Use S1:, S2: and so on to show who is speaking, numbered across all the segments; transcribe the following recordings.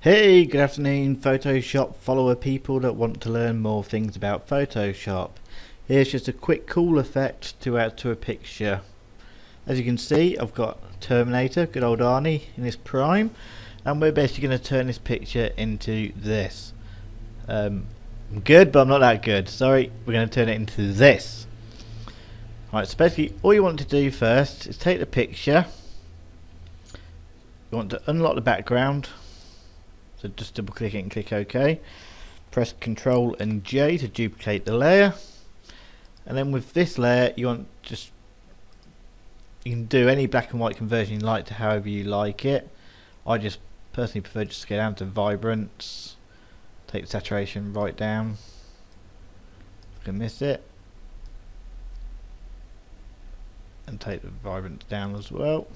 S1: Hey, good afternoon Photoshop follower people that want to learn more things about Photoshop. Here's just a quick cool effect to add to a picture. As you can see, I've got Terminator, good old Arnie, in his prime, and we're basically going to turn this picture into this. I'm good, but I'm not that good. Sorry, we're going to turn it into this. Right, so basically all you want to do first is take the picture. You want to unlock the background. So just double click it and click OK. Press Ctrl and J to duplicate the layer. And then with this layer you can do any black and white conversion you like to however you like it. I just personally prefer just to go down to vibrance. Take the saturation right down. I can miss it. And take the vibrance down as well.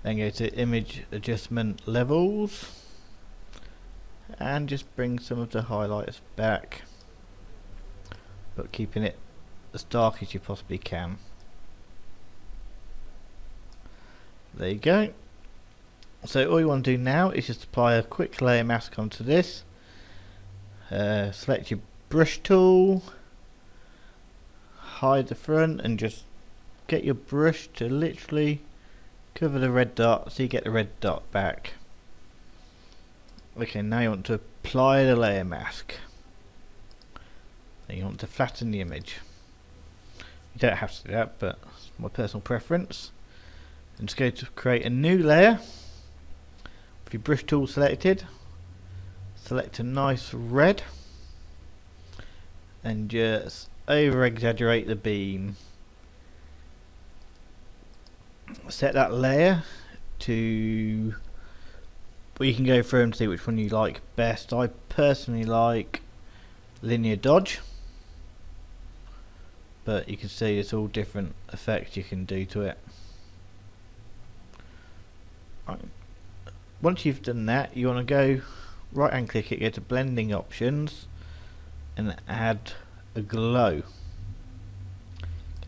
S1: Then go to image adjustment levels. And just bring some of the highlighters back, but keeping it as dark as you possibly can. There you go. So all you want to do now is just apply a quick layer mask onto this. Select your brush tool, hide the front, and just get your brush to literally cover the red dot so you get the red dot back. Okay, now you want to apply the layer mask. Then you want to flatten the image. You don't have to do that, but it's my personal preference. And just go to create a new layer. With your brush tool selected, select a nice red and just over exaggerate the beam. Set that layer to, well, you can go through and see which one you like best. I personally like linear dodge, but you can see it's all different effects you can do to it. Right. Once you've done that, you want to go right hand click it, go to blending options and add a glow.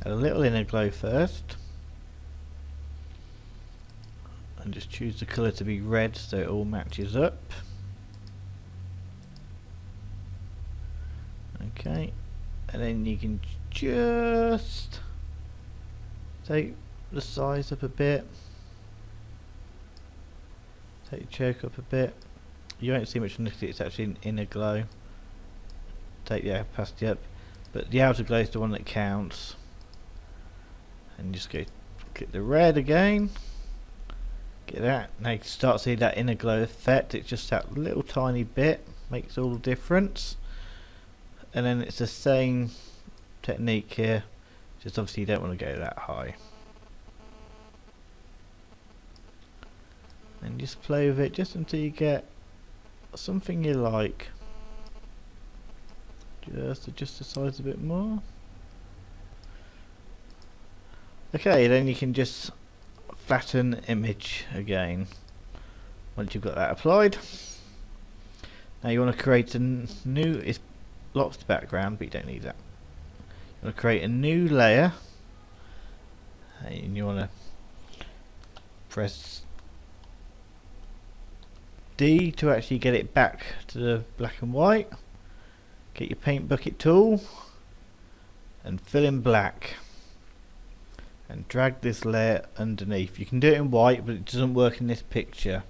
S1: Add a little inner glow first. And just choose the colour to be red so it all matches up. Okay, and then you can just take the size up a bit, take the choke up a bit. You won't see much on this, it's actually an inner glow. Take the opacity up, but the outer glow is the one that counts. And just go click the red again. Get that. Now you can start seeing that inner glow effect. It's just that little tiny bit makes all the difference. And then it's the same technique here, just obviously you don't want to go that high. And just play with it just until you get something you like. Just adjust the size a bit more. Okay, then you can just flatten image again once you've got that applied. Now you want to create a new, it blocks the background but you don't need that. You want to create a new layer and you want to press D to actually get it back to the black and white. Get your paint bucket tool and fill in black. And drag this layer underneath. You can do it in white, but it doesn't work in this picture.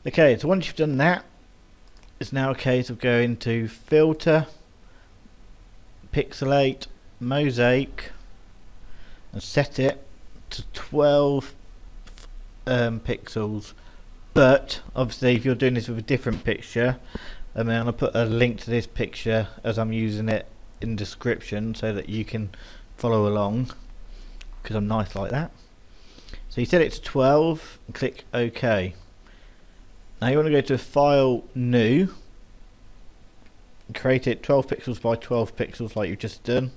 S1: Okay, so once you've done that, it's now a case of going to Filter, Pixelate, Mosaic, and set it to 12 pixels. But obviously, if you're doing this with a different picture, I'm going to put a link to this picture as I'm using it in the description so that you can follow along, because I'm nice like that. So you set it to 12 and click OK. Now you want to go to File, New, and create it 12 pixels by 12 pixels like you've just done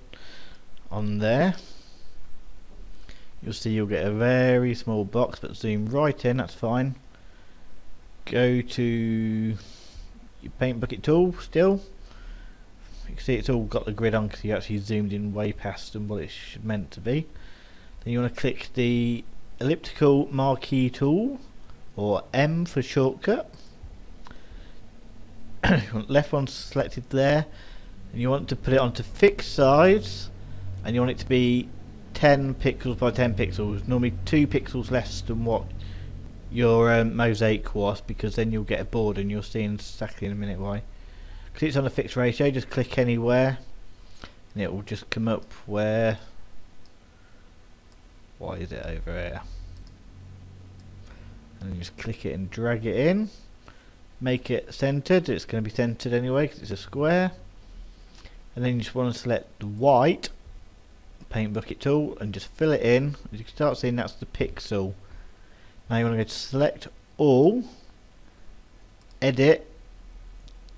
S1: on there. You'll see you'll get a very small box, but zoom right in, that's fine. Go to your paint bucket tool still. You can see it's all got the grid on because you actually zoomed in way past than what it's meant to be. Then you want to click the elliptical marquee tool or M for shortcut. You want left one selected there, and you want to put it onto fixed size, and you want it to be 10 pixels by 10 pixels, normally 2 pixels less than what your mosaic was, because then you'll get a board, and you'll see exactly in a minute why. Because it's on a fixed ratio, just click anywhere and it will just come up where, why is it over here, and you just click it and drag it in, make it centered. It's going to be centered anyway because it's a square, and then you just want to select the white paint bucket tool and just fill it in. As you can start seeing, that's the pixel. Now you want to go to select all, edit,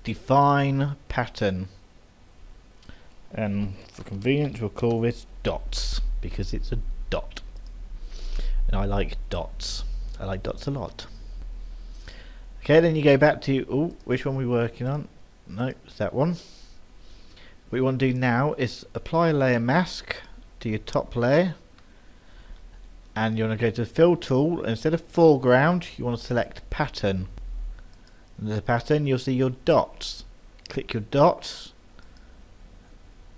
S1: define pattern, and for convenience we'll call this dots because it's a dot, and I like dots. I like dots a lot. Okay, then you go back to, which one are we working on? No, it's that one. What you want to do now is apply a layer mask to your top layer, and you want to go to the fill tool. Instead of foreground, you want to select pattern. Under the pattern, you'll see your dots. Click your dots,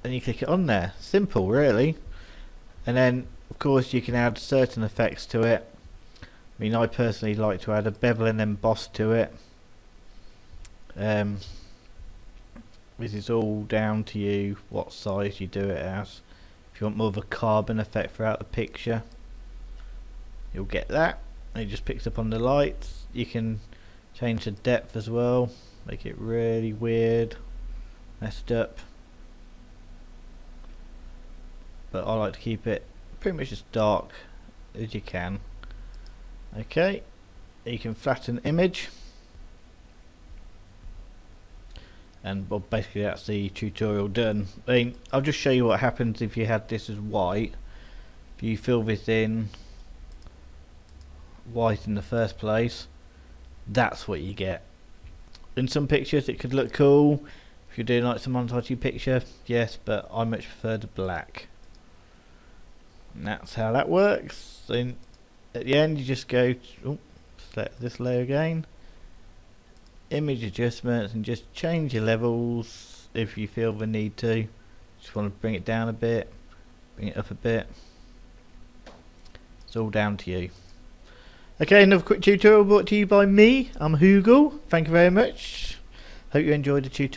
S1: and you click it on there. Simple, really. And then, of course, you can add certain effects to it. I mean, I personally like to add a bevel and emboss to it. This is all down to you, what size you do it as. If you want more of a carbon effect throughout the picture, you'll get that. And it just picks up on the lights. You can change the depth as well, make it really weird, messed up. But I like to keep it pretty much as dark as you can. Okay, you can flatten image, and well, basically that's the tutorial done. I mean, I'll just show you what happens if you had this as white. If you fill this in white in the first place, that's what you get. In some pictures it could look cool if you're doing like some montage picture, yes, but I much prefer the black. And that's how that works. Then at the end you just go to, select this layer again, image adjustments, and just change your levels if you feel the need to. Just want to bring it down a bit, bring it up a bit. It's all down to you. Okay, another quick tutorial brought to you by me. I'm Hoogle. Thank you very much. Hope you enjoyed the tutorial.